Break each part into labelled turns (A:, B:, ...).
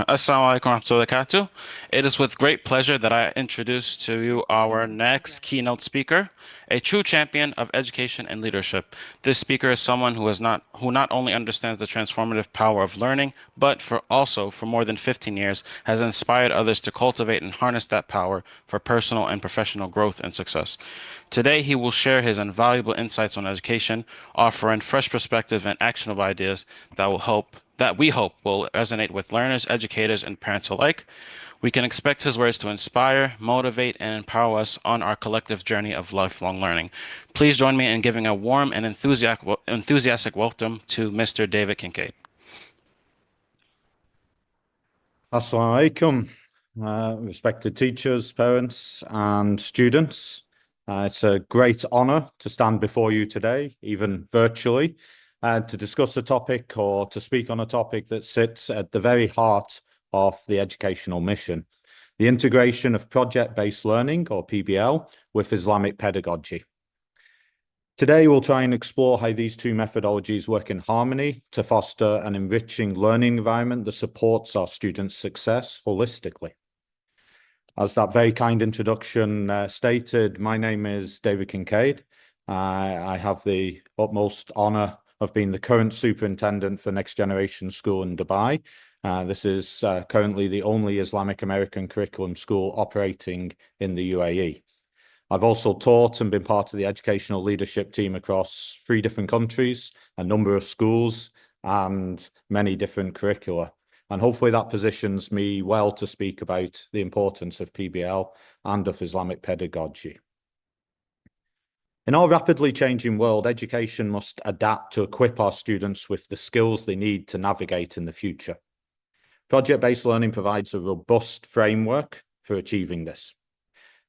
A: Assalamu alaikum warahmatullahi wabarakatuh. It is with great pleasure that I introduce to you our next keynote speaker, a true champion of education and leadership. This speaker is someone who not only understands the transformative power of learning, but for more than 15 years has inspired others to cultivate and harness that power for personal and professional growth and success. Today, he will share his invaluable insights on education, offering fresh perspective and actionable ideas that we hope will resonate with learners, educators, and parents alike. We can expect his words to inspire, motivate, and empower us on our collective journey of lifelong learning. Please join me in giving a warm and enthusiastic welcome to Mr. David Kinkead.
B: Assalamu alaikum, respected teachers, parents, and students. It's a great honor to stand before you today, even virtually, to discuss a topic or to speak on a topic that sits at the very heart of the educational mission, the integration of project-based learning, or PBL, with Islamic pedagogy. Today, we'll try and explore how these two methodologies work in harmony to foster an enriching learning environment that supports our students' success holistically. As that very kind introduction stated, my name is David Kinkead. I have the utmost honor of being the current superintendent for Next Generation School in Dubai. This is currently the only Islamic American curriculum school operating in the UAE. I've also taught and been part of the educational leadership team across 3 different countries, a number of schools, and many different curricula. And hopefully that positions me well to speak about the importance of PBL and of Islamic pedagogy. In our rapidly changing world, education must adapt to equip our students with the skills they need to navigate in the future. Project-based learning provides a robust framework for achieving this.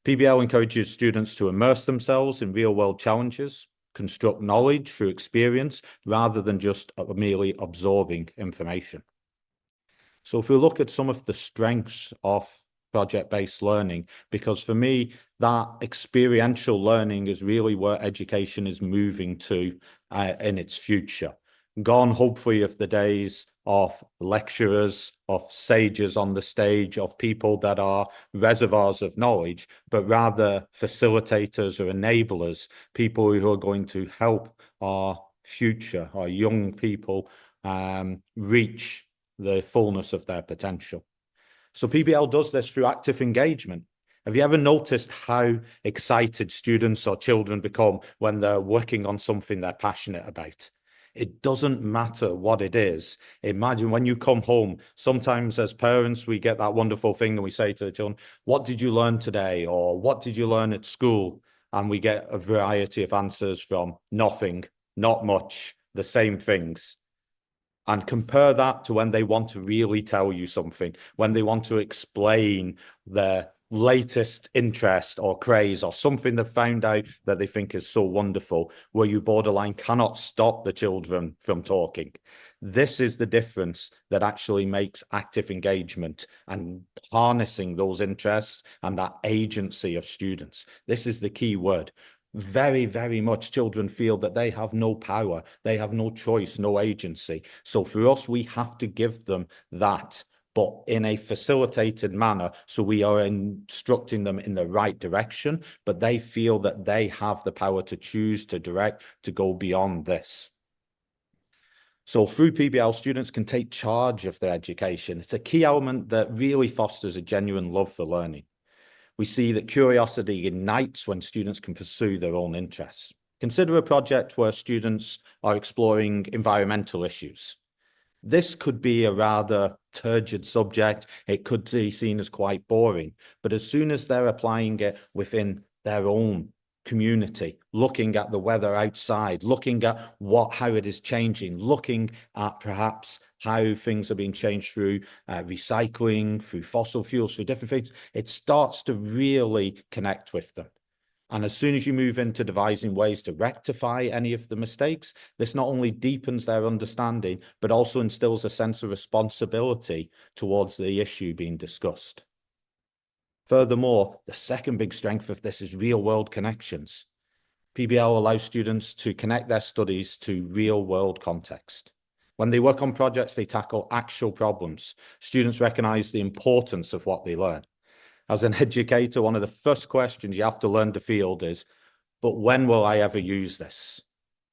B: PBL encourages students to immerse themselves in real-world challenges, construct knowledge through experience, rather than just merely absorbing information. So if we look at some of the strengths of project-based learning, because for me, that experiential learning is really where education is moving to in its future. Gone, hopefully, of the days of lecturers, of sages on the stage, of people that are reservoirs of knowledge, but rather facilitators or enablers, people who are going to help our future, our young people, reach the fullness of their potential. So PBL does this through active engagement. Have you ever noticed how excited students or children become when they're working on something they're passionate about? It doesn't matter what it is. Imagine when you come home, sometimes as parents, we get that wonderful thing and we say to the children, what did you learn today? Or what did you learn at school? And we get a variety of answers from nothing, not much, the same things. And compare that to when they want to really tell you something, when they want to explain their latest interest or craze or something they've found out that they think is so wonderful, where you borderline cannot stop the children from talking. This is the difference that actually makes active engagement and harnessing those interests and that agency of students. This is the key word. Very, very much children feel that they have no power, they have no choice, no agency. So for us, we have to give them that, but in a facilitated manner. So we are instructing them in the right direction, but they feel that they have the power to choose, to direct, to go beyond this. So through PBL, students can take charge of their education. It's a key element that really fosters a genuine love for learning. We see that curiosity ignites when students can pursue their own interests. Consider a project where students are exploring environmental issues. This could be a rather turgid subject. It could be seen as quite boring, but as soon as they're applying it within their own community, looking at the weather outside, looking at how it is changing, looking at perhaps how things are being changed through recycling, through fossil fuels, through different things, it starts to really connect with them. And as soon as you move into devising ways to rectify any of the mistakes, this not only deepens their understanding, but also instills a sense of responsibility towards the issue being discussed. Furthermore, the second big strength of this is real-world connections. PBL allows students to connect their studies to real-world context. When they work on projects, they tackle actual problems. Students recognize the importance of what they learn. As an educator, one of the first questions you have to learn to field is, but when will I ever use this?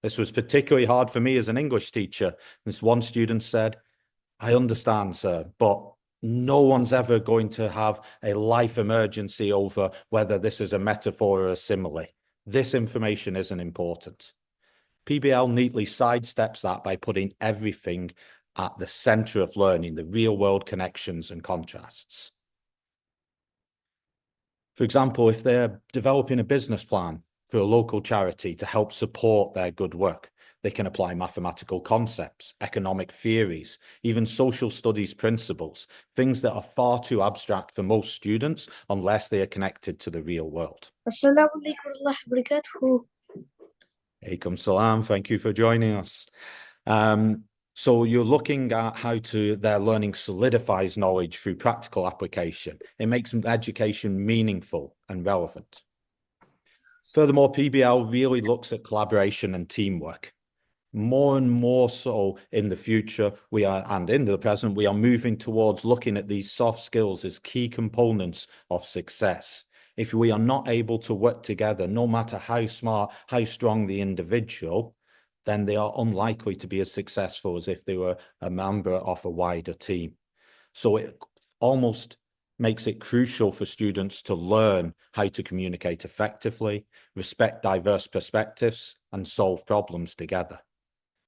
B: This was particularly hard for me as an English teacher. This one student said, I understand, sir, but no one's ever going to have a life emergency over whether this is a metaphor or a simile. This information isn't important. PBL neatly sidesteps that by putting everything at the center of learning, the real world connections and contrasts. For example, if they're developing a business plan for a local charity to help support their good work, they can apply mathematical concepts, economic theories, even social studies principles, things that are far too abstract for most students unless they are connected to the real world.
C: Assalamu alaikum wa rahmatullahi wa barakatuh.
B: Alaikum salam, thank you for joining us. So you're looking at how their learning solidifies knowledge through practical application. It makes education meaningful and relevant. Furthermore, PBL really looks at collaboration and teamwork. More and more so in the future, and in the present, we are moving towards looking at these soft skills as key components of success. If we are not able to work together, no matter how smart, how strong the individual, then they are unlikely to be as successful as if they were a member of a wider team. So it almost makes it crucial for students to learn how to communicate effectively, respect diverse perspectives, and solve problems together.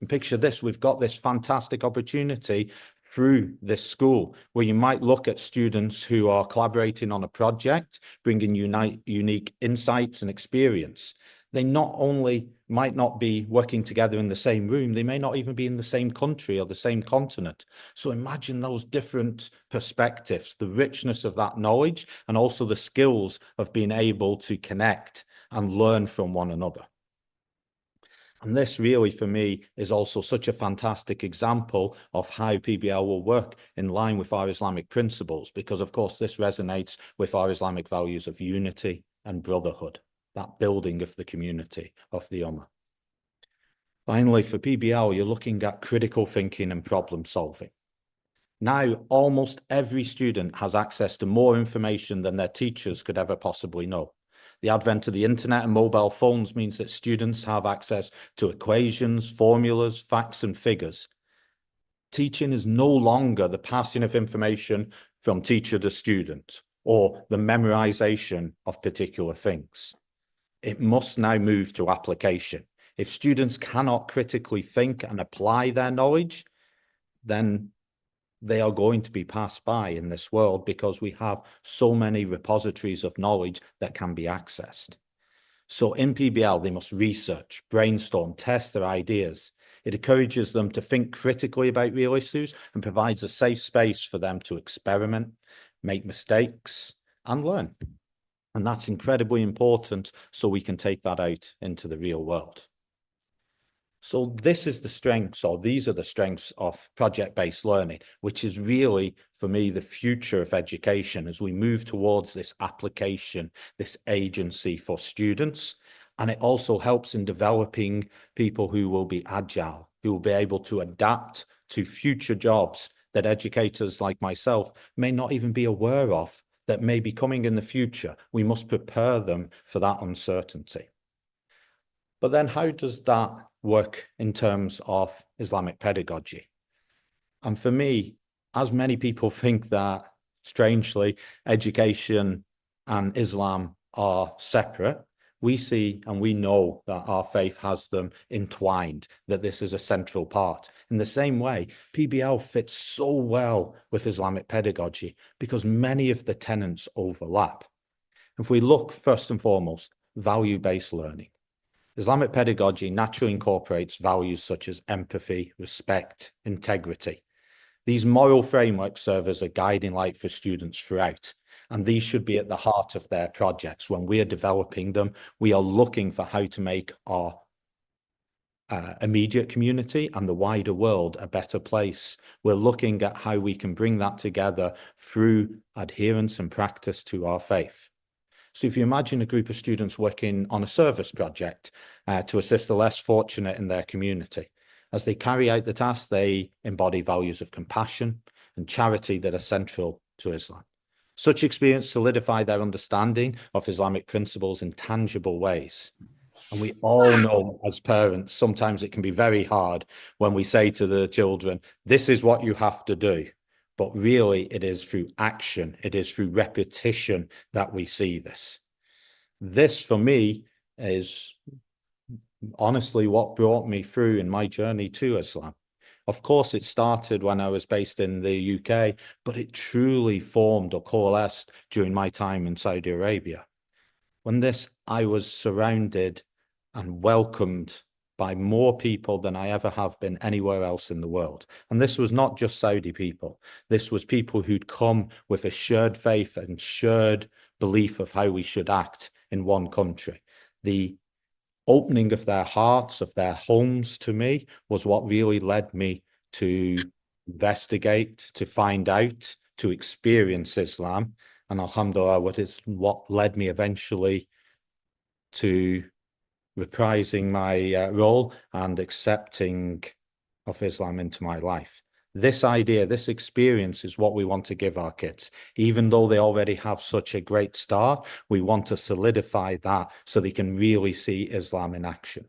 B: And picture this, we've got this fantastic opportunity through this school where you might look at students who are collaborating on a project, bringing unique insights and experience. They not only might not be working together in the same room, they may not even be in the same country or the same continent. So imagine those different perspectives, the richness of that knowledge, and also the skills of being able to connect and learn from one another. And this really, for me, is also such a fantastic example of how PBL will work in line with our Islamic principles, because, of course, this resonates with our Islamic values of unity and brotherhood, that building of the community of the Ummah. Finally, for PBL, you're looking at critical thinking and problem solving. Now, almost every student has access to more information than their teachers could ever possibly know. The advent of the internet and mobile phones means that students have access to equations, formulas, facts, and figures. Teaching is no longer the passing of information from teacher to student or the memorization of particular things. It must now move to application. If students cannot critically think and apply their knowledge, then they are going to be passed by in this world because we have so many repositories of knowledge that can be accessed. So in PBL, they must research, brainstorm, test their ideas. It encourages them to think critically about real issues and provides a safe space for them to experiment, make mistakes, and learn. And that's incredibly important so we can take that out into the real world. So this is the strengths, or these are the strengths of project-based learning, which is really, for me, the future of education as we move towards this application, this agency for students. And it also helps in developing people who will be agile, who will be able to adapt to future jobs that educators like myself may not even be aware of, that may be coming in the future. We must prepare them for that uncertainty. But then how does that work in terms of Islamic pedagogy? And for me, as many people think that, strangely, education and Islam are separate, we see and we know that our faith has them entwined, that this is a central part. In the same way, PBL fits so well with Islamic pedagogy because many of the tenets overlap. If we look first and foremost, value-based learning. Islamic pedagogy naturally incorporates values such as empathy, respect, integrity. These moral frameworks serve as a guiding light for students throughout, and these should be at the heart of their projects. When we are developing them, we are looking for how to make our immediate community and the wider world a better place. We're looking at how we can bring that together through adherence and practice to our faith. So if you imagine a group of students working on a service project to assist the less fortunate in their community, As they carry out the task, they embody values of compassion and charity that are central to Islam. Such experience solidify their understanding of Islamic principles in tangible ways. And we all know as parents, sometimes it can be very hard when we say to the children, this is what you have to do. But really, it is through action, it is through repetition that we see this. This, for me, is honestly what brought me through in my journey to Islam. Of course, it started when I was based in the UK, but it truly formed or coalesced during my time in Saudi Arabia. When I was surrounded and welcomed by more people than I ever have been anywhere else in the world. And this was not just Saudi people. This was people who'd come with a shared faith and shared belief of how we should act in one country. The opening of their hearts, of their homes to me, was what really led me to investigate, to find out, to experience Islam. And alhamdulillah, what led me eventually to reprising my role and accepting of Islam into my life. This idea, this experience is what we want to give our kids. Even though they already have such a great start, we want to solidify that so they can really see Islam in action.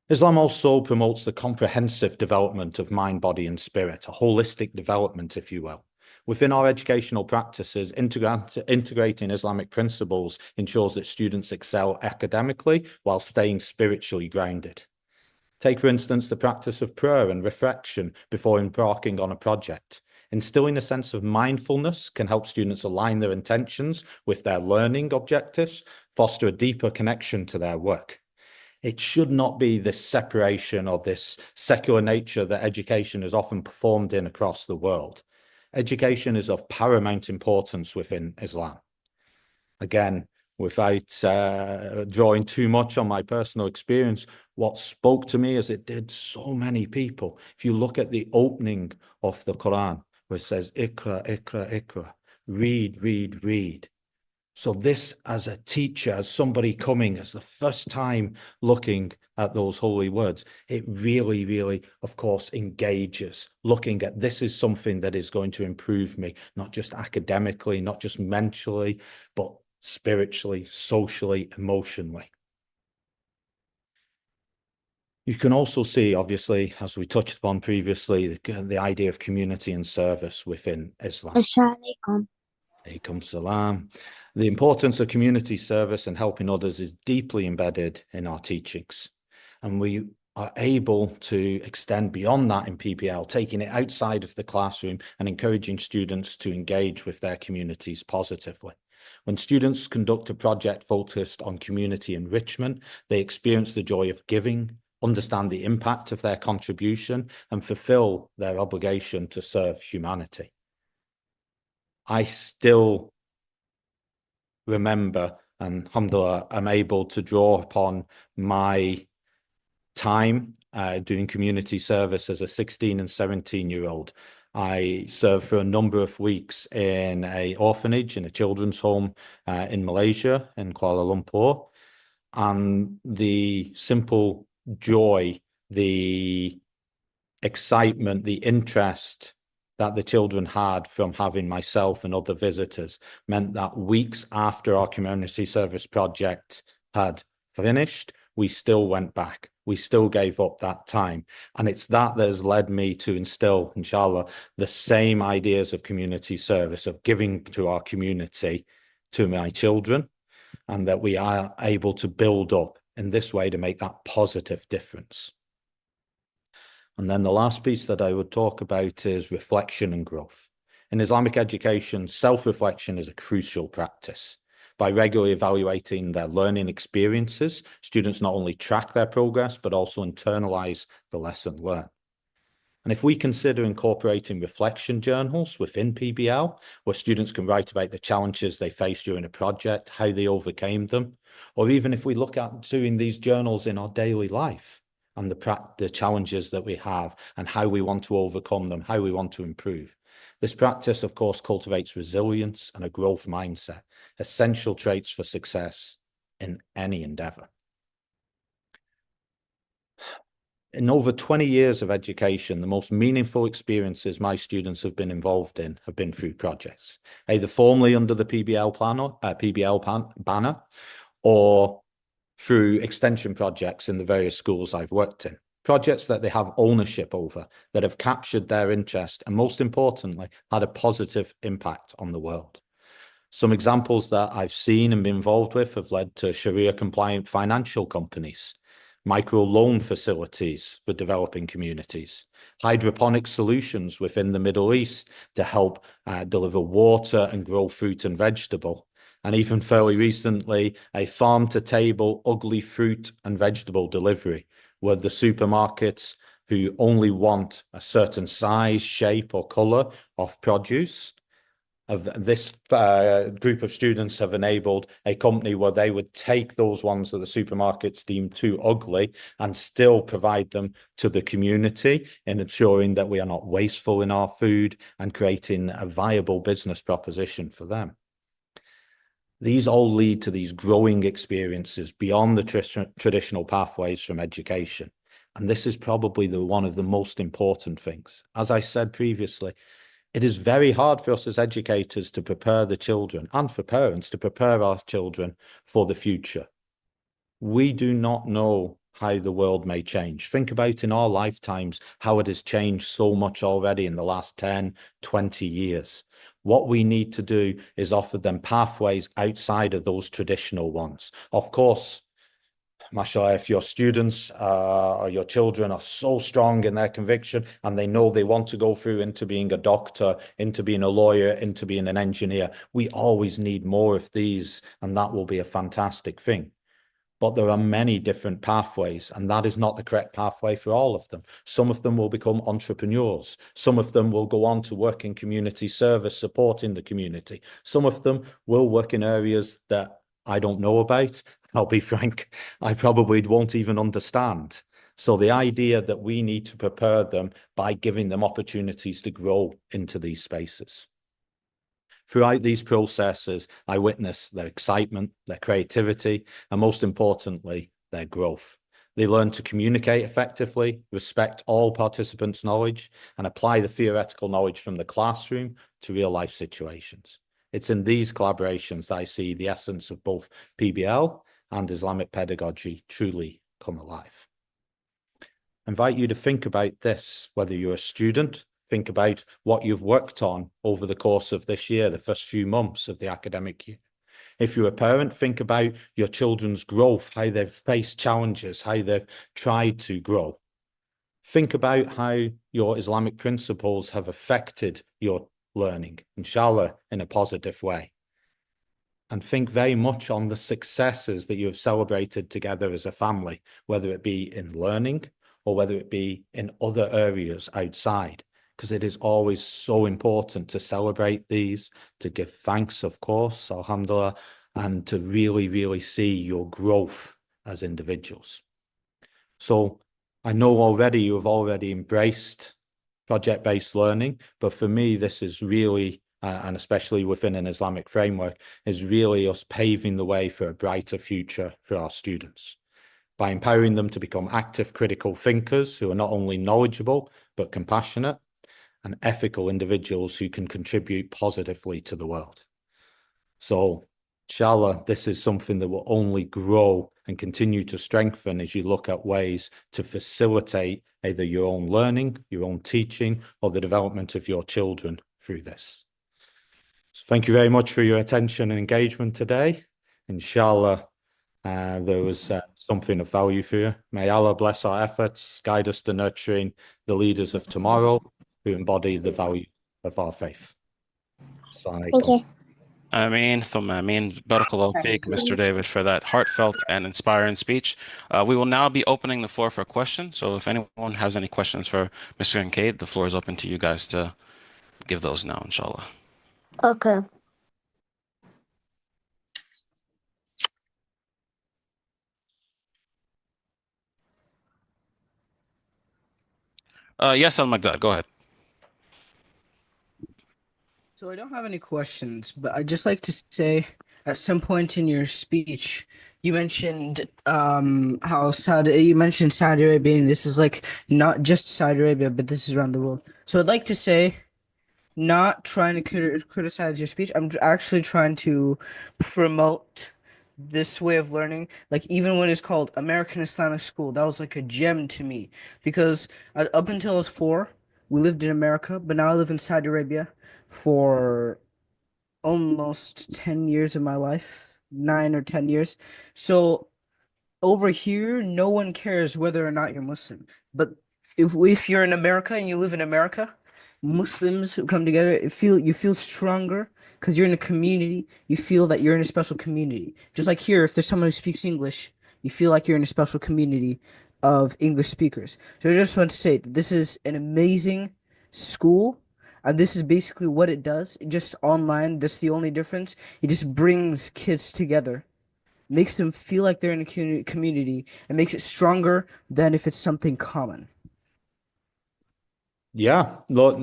B: Islam also promotes the comprehensive development of mind, body, and spirit, a holistic development, if you will. Within our educational practices, integrating Islamic principles ensures that students excel academically while staying spiritually grounded. Take, for instance, the practice of prayer and reflection before embarking on a project. Instilling a sense of mindfulness can help students align their intentions with their learning objectives, foster a deeper connection to their work. It should not be this separation or this secular nature that education is often performed in across the world. Education is of paramount importance within Islam. Again, without drawing too much on my personal experience, what spoke to me, as it did so many people, if you look at the opening of the Quran, where it says, Iqra, Iqra, Iqra, read, read, read. So this, as a teacher, as somebody coming, as the first time looking at those holy words, it really, really, of course, engages, looking at this is something that is going to improve me, not just academically, not just mentally, but spiritually, socially, emotionally. You can also see, obviously, as we touched upon previously, the idea of community and service within Islam. Alaikum salam. The importance of community service and helping others is deeply embedded in our teachings. And we are able to extend beyond that in PBL, taking it outside of the classroom and encouraging students to engage with their communities positively. When students conduct a project focused on community enrichment, they experience the joy of giving, understand the impact of their contribution, and fulfill their obligation to serve humanity. I still remember, and alhamdulillah, I'm able to draw upon my time doing community service as a 16 and 17-year-old. I served for a number of weeks in an orphanage, in a children's home in Malaysia, in Kuala Lumpur. And the simple joy, the excitement, the interest that the children had from having myself and other visitors meant that weeks after our community service project had finished, we still went back. We still gave up that time. And it's that has led me to instill, inshallah, the same ideas of community service, of giving to our community, to my children, and that we are able to build up in this way to make that positive difference. And then the last piece that I would talk about is reflection and growth. In Islamic education, self-reflection is a crucial practice. By regularly evaluating their learning experiences, students not only track their progress, but also internalize the lesson learned. And if we consider incorporating reflection journals within PBL, where students can write about the challenges they faced during a project, how they overcame them, or even if we look at doing these journals in our daily life, and the challenges that we have and how we want to overcome them, how we want to improve. This practice, of course, cultivates resilience and a growth mindset, essential traits for success in any endeavor. In over 20 years of education, the most meaningful experiences my students have been involved in have been through projects, either formally under the PBL banner, or through extension projects in the various schools I've worked in. Projects that they have ownership over, that have captured their interest, and most importantly, had a positive impact on the world. Some examples that I've seen and been involved with have led to Sharia-compliant financial companies, micro-loan facilities for developing communities, hydroponic solutions within the Middle East to help deliver water and grow fruit and vegetable, and even fairly recently, a farm-to-table ugly fruit and vegetable delivery, where the supermarkets who only want a certain size, shape, or color of produce of this group of students have enabled a company where they would take those ones that the supermarkets deem too ugly and still provide them to the community in ensuring that we are not wasteful in our food and creating a viable business proposition for them. These all lead to these growing experiences beyond the traditional pathways from education. And this is probably one of the most important things. As I said previously, it is very hard for us as educators to prepare the children and for parents to prepare our children for the future. We do not know how the world may change. Think about in our lifetimes how it has changed so much already in the last 10, 20 years. What we need to do is offer them pathways outside of those traditional ones. Of course, mashallah, if your students or your children are so strong in their conviction and they know they want to go through into being a doctor, into being a lawyer, into being an engineer, we always need more of these, and that will be a fantastic thing. But there are many different pathways, and that is not the correct pathway for all of them. Some of them will become entrepreneurs. Some of them will go on to work in community service, supporting the community. Some of them will work in areas that I don't know about. I'll be frank, I probably won't even understand. So the idea that we need to prepare them by giving them opportunities to grow into these spaces. Throughout these processes, I witness their excitement, their creativity, and most importantly, their growth. They learn to communicate effectively, respect all participants' knowledge, and apply the theoretical knowledge from the classroom to real-life situations. It's in these collaborations that I see the essence of both PBL and Islamic pedagogy truly come alive. I invite you to think about this, whether you're a student, think about what you've worked on over the course of this year, the first few months of the academic year. If you're a parent, think about your children's growth, how they've faced challenges, how they've tried to grow. Think about how your Islamic principles have affected your learning, inshallah, in a positive way. And think very much on the successes that you have celebrated together as a family, whether it be in learning or whether it be in other areas outside, because it is always so important to celebrate these, to give thanks, of course, alhamdulillah, and to really, really see your growth as individuals. So I know already you have already embraced project-based learning, but for me, this is really, and especially within an Islamic framework, is really us paving the way for a brighter future for our students by empowering them to become active critical thinkers who are not only knowledgeable, but compassionate and ethical individuals who can contribute positively to the world. So, inshallah, this is something that will only grow and continue to strengthen as you look at ways to facilitate either your own learning, your own teaching, or the development of your children through this. So thank you very much for your attention and engagement today. Inshallah, there was something of value for you. May Allah bless our efforts, guide us to nurturing the leaders of tomorrow who embody the value of our faith.
C: Thank you.
A: Ameen, thumma ameen. Barakallahu feek, Mr. David, for that heartfelt and inspiring speech. We will now be opening the floor for questions. So if anyone has any questions for Mr. Kinkead, the floor is open to you guys to give those now, inshallah.
C: Okay.
A: Yes, Al-Magdad, go ahead.
D: So I don't have any questions, but I'd just like to say at some point in your speech, you mentioned how Saudi Arabia, and this is like not just Saudi Arabia, but this is around the world. So I'd like to say, not trying to criticize your speech. I'm actually trying to promote this way of learning. Like even when it's called American Islamic School, that was like a gem to me because up until I was 4, we lived in America, but now I live in Saudi Arabia for almost 10 years of my life, 9 or 10 years. So over here, no one cares whether or not you're Muslim. But if you're in America and you live in America, Muslims who come together, you feel stronger because you're in a community. You feel that you're in a special community. Just like here, if there's someone who speaks English, you feel like you're in a special community of English speakers. So I just want to say that this is an amazing school, and this is basically what it does. Just online, that's the only difference. It just brings kids together, makes them feel like they're in a community, and makes it stronger than if it's something common.
B: Yeah, look,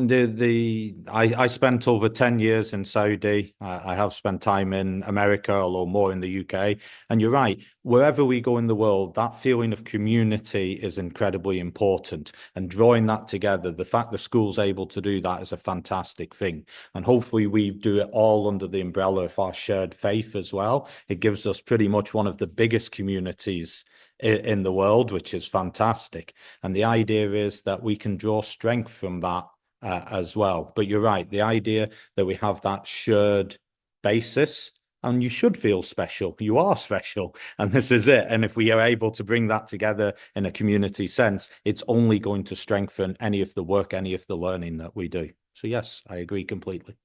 B: I spent over 10 years in Saudi. I have spent time in America, although more in the UK. And you're right, wherever we go in the world, that feeling of community is incredibly important. And drawing that together, the fact the school's able to do that is a fantastic thing. And hopefully we do it all under the umbrella of our shared faith as well. It gives us pretty much one of the biggest communities in the world, which is fantastic. And the idea is that we can draw strength from that as well. But you're right, the idea that we have that shared basis, and you should feel special. You are special, and this is it. And if we are able to bring that together in a community sense, it's only going to strengthen any of the work, any of the learning that we do. So yes, I agree completely.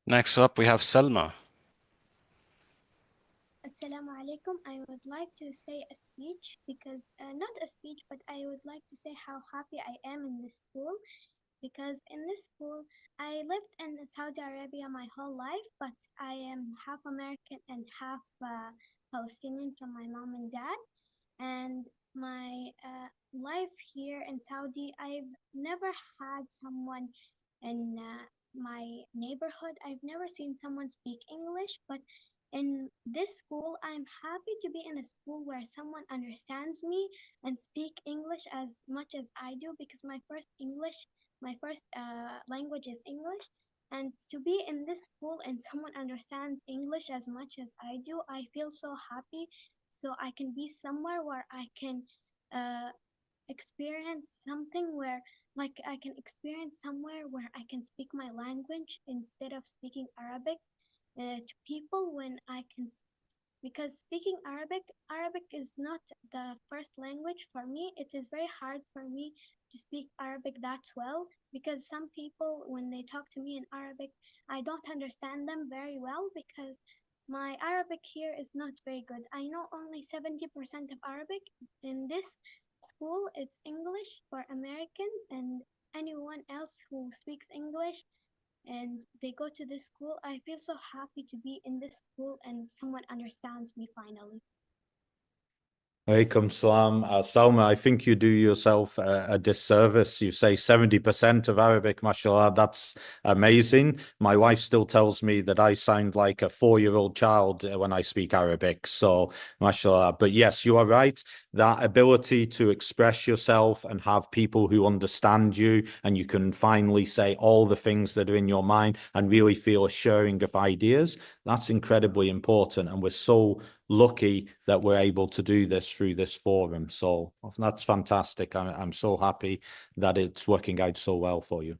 A: Next up, we have Selma.
C: Assalamu alaikum. I would like to say a speech because, not a speech, but I would like to say how happy I am in this school. Because in this school, I lived in Saudi Arabia my whole life, but I am half American and half Palestinian from my mom and dad. And my life here in Saudi, I've never had someone in my neighborhood. I've never seen someone speak English, but in this school, I'm happy to be in a school where someone understands me and speak English as much as I do because my first language is English. And to be in this school and someone understands English as much as I do, I feel so happy. So I can be somewhere where I can experience something where, like, I can experience somewhere where I can speak my language instead of speaking Arabic to people when I can, because speaking Arabic is not the first language for me. It is very hard for me to speak Arabic that well because some people, when they talk to me in Arabic, I don't understand them very well because my Arabic here is not very good. I know only 70% of Arabic. In this school, it's English for Americans and anyone else who speaks English, and they go to this school. I feel so happy to be in this school and someone understands me finally.
B: Alaikum salam. Salma, I think you do yourself a disservice. You say 70% of Arabic, mashallah, that's amazing. My wife still tells me that I sound like a 4-year-old child when I speak Arabic. So, mashallah. But yes, you are right. That ability to express yourself and have people who understand you, and you can finally say all the things that are in your mind and really feel a sharing of ideas, that's incredibly important. And we're so lucky that we're able to do this through this forum. So that's fantastic. I'm so happy that it's working out so well for you.